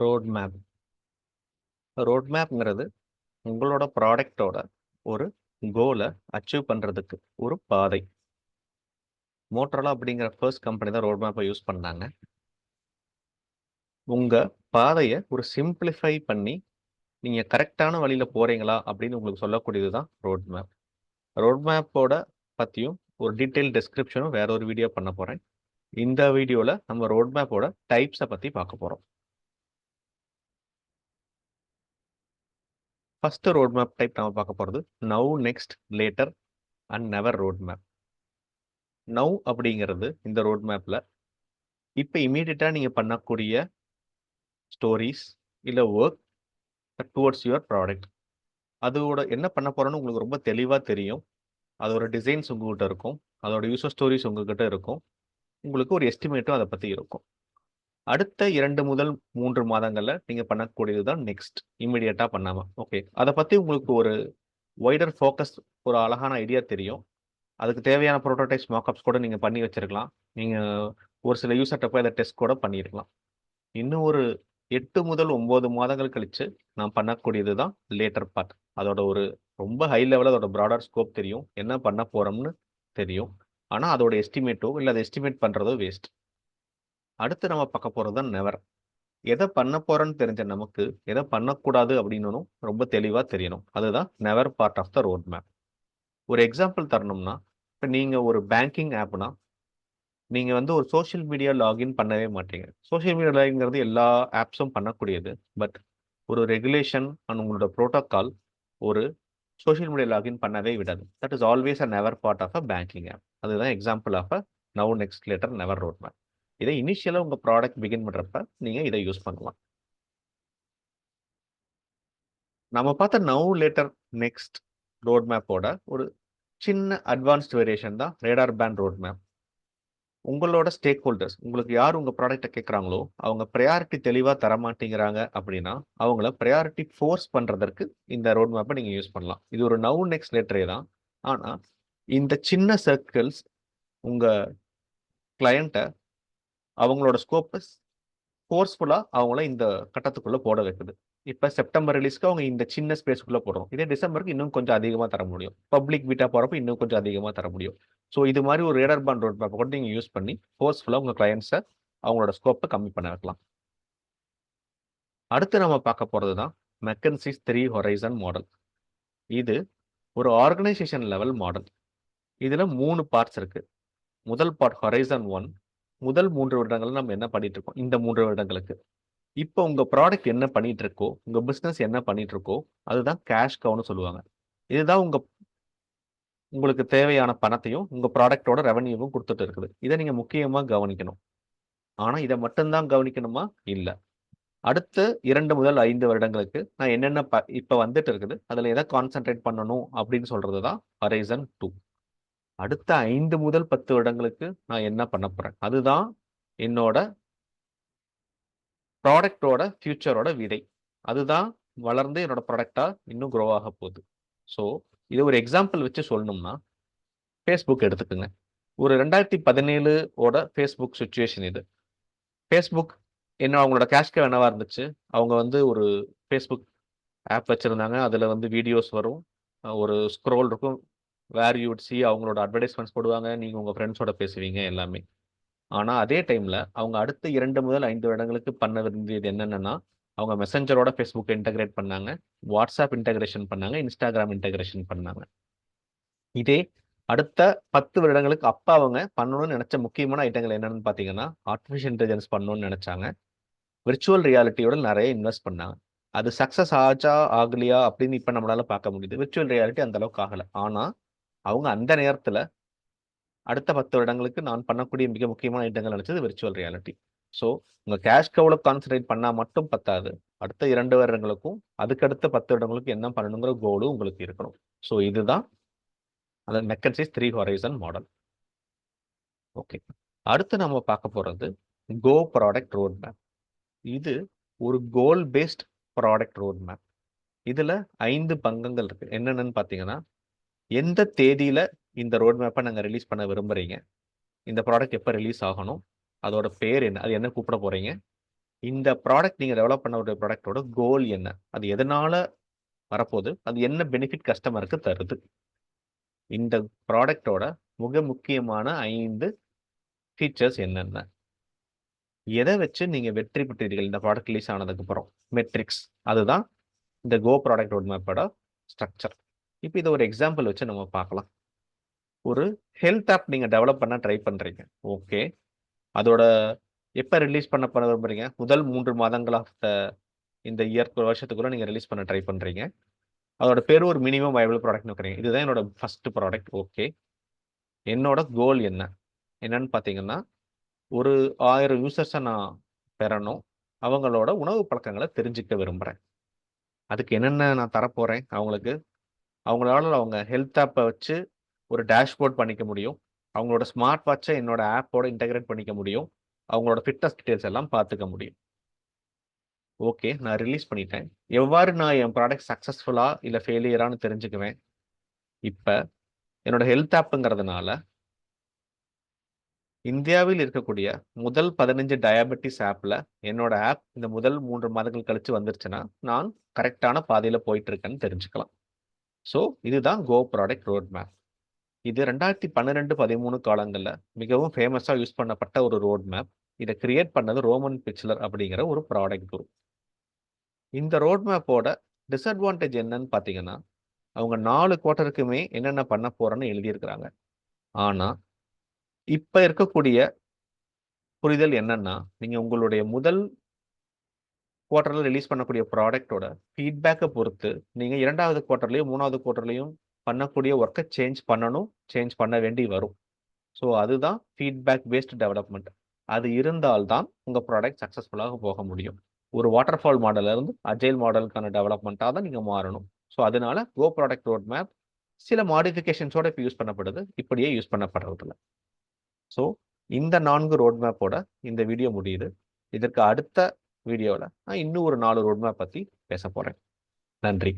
Road map. Road மேப்ங்கிறது உங்களோட ப்ராடக்டோட ஒரு கோலை அச்சீவ் பண்ணுறதுக்கு ஒரு பாதை. மோட்டரோலா அப்படிங்கிற ஃபர்ஸ்ட் கம்பெனி தான் ரோட் மேப்பை யூஸ் பண்ணாங்க. உங்கள் பாதையை ஒரு சிம்பிளிஃபை பண்ணி நீங்கள் கரெக்டான வழியில் போகிறீங்களா அப்படின்னு உங்களுக்கு சொல்லக்கூடியது தான் ரோட் மேப். ரோட் மேப்போட பற்றியும் ஒரு டீட்டெயில் டிஸ்கிரிப்ஷனும் வேற ஒரு வீடியோ பண்ண போகிறேன். இந்த வீடியோவில் நம்ம ரோட் மேப்போட டைப்ஸை பற்றி பார்க்க போகிறோம். ஃபர்ஸ்ட் ரோட் மேப் டைப் நம்ம பார்க்க போகிறது now, next, later and never road map. Now அப்படிங்கிறது இந்த ரோட் மேப்பில் இப்போ இமீடியட்டாக நீங்கள் பண்ணக்கூடிய ஸ்டோரிஸ் இல்லை ஒர்க் டுவர்ட்ஸ் யுவர் ப்ராடக்ட். அதோட என்ன பண்ண போகிறோன்னு உங்களுக்கு ரொம்ப தெளிவாக தெரியும். அதோட டிசைன்ஸ் உங்கள்கிட்ட இருக்கும், அதோட யூசர் ஸ்டோரிஸ் உங்ககிட்ட இருக்கும், உங்களுக்கு ஒரு எஸ்டிமேட்டும் அதை பற்றி இருக்கும். அடுத்த 2 முதல் 3 மாதங்களில் நீங்கள் பண்ணக்கூடியது தான் நெக்ஸ்ட், இமீடியட்டாக பண்ணாமல். ஓகே, அதை பற்றி உங்களுக்கு ஒரு வைடர் ஃபோக்கஸ், ஒரு அழகான ஐடியா தெரியும். அதுக்கு தேவையான ப்ரோட்டோடைப்ஸ் மார்க்அப்ஸ் கூட நீங்கள் பண்ணி வச்சிருக்கலாம். நீங்கள் ஒரு சில யூசர்கிட்ட போய் அதை டெஸ்ட் கூட பண்ணியிருக்கலாம். இன்னும் ஒரு 8 முதல் 9 மாதங்கள் கழிச்சு நான் பண்ணக்கூடியது தான் லேட்டர் பார்ட். அதோட ஒரு ரொம்ப ஹை லெவலில் அதோட ப்ராடர் ஸ்கோப் தெரியும், என்ன பண்ண போகிறோம்னு தெரியும். ஆனால் அதோட எஸ்டிமேட்டோ இல்லை அதை எஸ்டிமேட் பண்ணுறதோ வேஸ்ட். அடுத்து நம்ம பார்க்க போகிறது தான் நெவர். எதை பண்ண போகிறோன்னு தெரிஞ்ச நமக்கு எதை பண்ணக்கூடாது அப்படின்னு ரொம்ப தெளிவாக தெரியணும். அதுதான் never part of the road map. ஒரு எக்ஸாம்பிள் தரணும்னா, இப்போ நீங்கள் ஒரு பேங்கிங் ஆப்னா நீங்கள் ஒரு சோஷியல் மீடியா லாகின் பண்ணவே மாட்டீங்க. சோஷியல் மீடியா லாகின்ங்கிறது எல்லா ஆப்ஸும் பண்ணக்கூடியது. பட் ஒரு ரெகுலேஷன் அண்ட் உங்களோட ப்ரோட்டோகால் ஒரு சோஷியல் மீடியா லாகின் பண்ணவே விடாது. That is always a never part of a banking app. அதுதான் example of a now, next, later, never road map. இதை இனிஷியலாக உங்கள் ப்ராடக்ட் பிகின் பண்ணுறப்ப நீங்கள் இதை யூஸ் பண்ணலாம். நம்ம பார்த்த நவ், லேட்டர், நெக்ஸ்ட் ரோட் மேப்போட ஒரு சின்ன அட்வான்ஸ்ட் வேரியேஷன் தான் ரேடார் பேண்ட் ரோட் மேப். உங்களோட ஸ்டேக் ஹோல்டர்ஸ், உங்களுக்கு யார் உங்கள் ப்ராடக்ட்டை கேட்குறாங்களோ அவங்க ப்ரையாரிட்டி தெளிவாக தரமாட்டேங்கிறாங்க அப்படின்னா அவங்கள ப்ரையாரிட்டி ஃபோர்ஸ் பண்ணுறதற்கு இந்த ரோட் மேப்பை நீங்கள் யூஸ் பண்ணலாம். இது ஒரு நவ், நெக்ஸ்ட், லேட்டரே தான். ஆனால் இந்த சின்ன சர்க்கிள்ஸ் உங்கள் கிளையண்ட்டை அவங்களோட ஸ்கோப்பை ஃபோர்ஸ்ஃபுல்லாக அவங்கள இந்த கட்டத்துக்குள்ளே போட வைக்குது. இப்போ செப்டம்பர் ரிலீஸ்க்கு அவங்க இந்த சின்ன ஸ்பேஸ்க்குள்ளே போடுறோம். இதே டிசம்பருக்கு இன்னும் கொஞ்சம் அதிகமாக தர முடியும். பப்ளிக் பீட்டா போகிறப்ப இன்னும் கொஞ்சம் அதிகமாக தர முடியும். ஸோ இது மாதிரி ஒரு ரேடார் பேண்ட் ரோட் மேப்பை கூட நீங்கள் யூஸ் பண்ணி ஃபோர்ஸ்ஃபுல்லாக உங்கள் கிளையண்ட்ஸை அவங்களோட ஸ்கோப்பை கம்மி பண்ண வைக்கலாம். அடுத்து நம்ம பார்க்க போகிறது தான் மெக்கன்சிஸ் 3 ஹொரைசன் மாடல். இது ஒரு ஆர்கனைசேஷன் லெவல் மாடல். இதில் 3 பார்ட்ஸ் இருக்கு. முதல் பார்ட் ஹொரைசன் 1. முதல் 3 வருடங்கள் நம்ம என்ன பண்ணிட்டு இருக்கோம், இந்த 3 வருடங்களுக்கு இப்போ உங்க ப்ராடக்ட் என்ன பண்ணிட்டு இருக்கோ, உங்க பிசினஸ் என்ன பண்ணிட்டு இருக்கோ, அதுதான் கேஷ் கவுன்னு சொல்லுவாங்க. இதுதான் உங்களுக்கு தேவையான பணத்தையும் உங்க ப்ராடக்டோட ரெவன்யூவும் கொடுத்துட்டு இருக்குது. இதை நீங்க முக்கியமா கவனிக்கணும். ஆனா இதை மட்டும்தான் கவனிக்கணுமா? இல்ல. அடுத்த 2 முதல் 5 வருடங்களுக்கு நான் என்னென்ன இப்ப வந்துட்டு இருக்குது அதுல எதை கான்சென்ட்ரேட் பண்ணணும் அப்படின்னு சொல்றதுதான் ஹொரைசன் 2. அடுத்த 5 முதல் 10 வருடங்களுக்கு நான் என்ன பண்ண போறேன், அதுதான் என்னோட ப்ராடக்டோட ஃபியூச்சரோட விதை. அதுதான் வளர்ந்து என்னோட ப்ராடக்டா இன்னும் க்ரோ ஆக போகுது. ஸோ இது ஒரு எக்ஸாம்பிள் வச்சு சொல்லணும்னா ஃபேஸ்புக் எடுத்துக்கோங்க. ஒரு 2017 ஓட ஃபேஸ்புக் சுச்சுவேஷன் இது. ஃபேஸ்புக் என்ன அவங்களோட கேஷ் கவ் என்னவா இருந்துச்சு, அவங்க ஒரு ஃபேஸ்புக் ஆப் வச்சுருந்தாங்க. அதில் வீடியோஸ் வரும், ஒரு ஸ்க்ரோல் இருக்கும், வேர் யூ வுட் சி அவங்களோட அட்வர்டைஸ்மெண்ட்ஸ் போடுவாங்க, நீங்கள் உங்கள் ஃப்ரெண்ட்ஸோட பேசுவீங்க எல்லாமே. ஆனால் அதே டைமில் அவங்க அடுத்த 2 முதல் 5 வருடங்களுக்கு பண்ண வேண்டியது என்னென்னா அவங்க மெசஞ்சரோட ஃபேஸ்புக்கை இன்டகிரேட் பண்ணாங்க, வாட்ஸ்அப் இன்டகிரேஷன் பண்ணாங்க, இன்ஸ்டாகிராம் இன்டகிரேஷன் பண்ணாங்க. இதே அடுத்த 10 வருடங்களுக்கு அப்போ அவங்க பண்ணணும்னு நினச்ச முக்கியமான ஐட்டங்கள் என்னென்னு பார்த்தீங்கன்னா ஆர்டிஃபிஷியல் இன்டெலிஜென்ஸ் பண்ணணும்னு நினச்சாங்க, விர்ச்சுவல் ரியாலிட்டியோட நிறைய இன்வெஸ்ட் பண்ணாங்க. அது சக்ஸஸ் ஆச்சா ஆகலையா அப்படின்னு இப்போ நம்மளால பார்க்க முடியுது. விர்ச்சுவல் ரியாலிட்டி அந்த அளவுக்கு ஆகலை. ஆனால் அவங்க அந்த நேரத்தில் அடுத்த 10 வருடங்களுக்கு நான் பண்ணக்கூடிய மிக முக்கியமான ஐட்டங்கள் நினைச்சது விர்ச்சுவல் ரியாலிட்டி. ஸோ உங்கள் கேஷ் கவுல கான்சன்ட்ரேட் பண்ணால் மட்டும் பத்தாது. அடுத்த 2 வருடங்களுக்கும் அதுக்கடுத்த 10 வருடங்களுக்கும் என்ன பண்ணணுங்கிற கோலும் உங்களுக்கு இருக்கணும். ஸோ இதுதான் அந்த மெக்கன்சிஸ் 3 ஹொரைசன் மாடல். ஓகே, அடுத்து நம்ம பார்க்க போகிறது கோ ப்ராடக்ட் ரோட் மேப். இது ஒரு கோல் பேஸ்ட் ப்ராடக்ட் ரோட் மேப். இதில் 5 பங்கங்கள் இருக்கு. என்னென்னு பார்த்தீங்கன்னா, எந்த தேதியில இந்த ரோட் மேப்பை நாங்கள் ரிலீஸ் பண்ண விரும்புகிறீங்க, இந்த ப்ராடக்ட் எப்போ ரிலீஸ் ஆகணும், அதோட பேர் என்ன, அது என்ன கூப்பிட போகிறீங்க, இந்த ப்ராடக்ட் நீங்க டெவலப் பண்ண ஒரு ப்ராடக்ட்டோட கோல் என்ன? அது எதனால வரப்போகுது? அது என்ன பெனிஃபிட் கஸ்டமருக்கு தருது? இந்த ப்ராடக்ட்டோட மிக முக்கியமான 5 ஃபீச்சர்ஸ் என்னென்ன? எதை வச்சு நீங்க வெற்றி பெற்றீர்கள் இந்த ப்ராடக்ட் ரிலீஸ் ஆனதுக்கப்புறம்? மெட்ரிக்ஸ். அதுதான் இந்த கோ ப்ராடக்ட் ரோட் மேப்போட ஸ்ட்ரக்சர். இப்போ இதை ஒரு எக்ஸாம்பிள் வச்சு நம்ம பார்க்கலாம். ஒரு ஹெல்த் ஆப் நீங்க டெவலப் பண்ண ட்ரை பண்றீங்க. ஓகே. அதோட எப்போ ரிலீஸ் பண்ண விரும்புறீங்க? முதல் 3 மாதங்கள் ஆஃப் த இந்த வருஷத்துக்குள்ள நீங்க ரிலீஸ் பண்ண ட்ரை பண்றீங்க. அதோட பேர் ஒரு மினிமம் வயபிள் ப்ராடக்ட்னு வைக்கிறீங்க. இதுதான் என்னோட ஃபர்ஸ்ட் ப்ராடக்ட். ஓகே. என்னோட கோல் என்ன? என்னன்னு பார்த்தீங்கன்னா, ஒரு 1000 யூசர்ஸை நான் பெறணும். அவங்களோட உணவு பழக்கங்களை தெரிஞ்சுக்க விரும்புகிறேன். அதுக்கு என்னென்ன நான் தரப்போகிறேன் அவங்களுக்கு? அவங்களால அவங்க ஹெல்த் ஆப்பை வச்சு ஒரு டேஷ்போர்ட் பண்ணிக்க முடியும். அவங்களோட ஸ்மார்ட் வாட்சை என்னோட ஆப்போட இன்டகிரேட் பண்ணிக்க முடியும். அவங்களோட ஃபிட்னஸ் டீடைல்ஸ் எல்லாம் பார்த்துக்க முடியும். ஓகே, நான் ரிலீஸ் பண்ணிட்டேன். எவ்வாறு நான் என் ப்ராடக்ட் சக்ஸஸ்ஃபுல்லா இல்லை ஃபெயிலியரான்னு தெரிஞ்சுக்குவேன்? இப்போ என்னோட ஹெல்த் ஆப்புங்கிறதுனால இந்தியாவில் இருக்கக்கூடிய முதல் 15 டயபெட்டிஸ் ஆப்பில் என்னோட ஆப் இந்த முதல் 3 மாதங்கள் கழிச்சு வந்துருச்சுன்னா நான் கரெக்டான பாதையில் போயிட்டு இருக்கேன்னு தெரிஞ்சுக்கலாம். ஸோ இதுதான் கோ ப்ராடக்ட் ரோட் மேப். இது 2012-13 காலங்களில் மிகவும் ஃபேமஸாக யூஸ் பண்ணப்பட்ட ஒரு ரோட் மேப். இதை கிரியேட் பண்ணது ரோமன் பிச்லர் அப்படிங்கிற ஒரு ப்ராடக்ட் குரூப். இந்த ரோட் மேப்போட டிஸ்அட்வான்டேஜ் என்னன்னு பார்த்தீங்கன்னா, அவங்க 4 குவார்ட்டருக்குமே என்னென்ன பண்ண போறேன்னு எழுதியிருக்கிறாங்க. ஆனால் இப்போ இருக்கக்கூடிய புரிதல் என்னன்னா, நீங்க உங்களுடைய முதல் குவார்ட்டர்ல ரிலீஸ் பண்ணக்கூடிய ப்ராடக்ட்டோட ஃபீட்பேக்கை பொறுத்து நீங்க 2வது குவார்ட்டர்லயும் 3வது குவார்ட்டர்லயும் பண்ணக்கூடிய ஒர்க்கை சேஞ்ச் பண்ண வேண்டி வரும். ஸோ அதுதான் ஃபீட்பேக் பேஸ்ட் டெவலப்மெண்ட். அது இருந்தால்தான் உங்க ப்ராடக்ட் சக்ஸஸ்ஃபுல்லாக போக முடியும். ஒரு வாட்டர்ஃபால் மாடல்ல இருந்து அஜைல் மாடலுக்கான டெவலப்மெண்ட்டாக தான் நீங்க மாறணும். ஸோ அதனால கோ ப்ராடக்ட் ரோட் மேப் சில மாடிஃபிகேஷன்ஸோட இப்போ யூஸ் பண்ணப்படுது. இப்படியே யூஸ் பண்ணப்படுறதில்ல. ஸோ இந்த 4 ரோட் மேப்போட இந்த வீடியோ முடியுது. இதற்கு அடுத்த வீடியோவில் நான் இன்னும் ஒரு 4 ரோட் மேப் பற்றி பேச போகிறேன். நன்றி.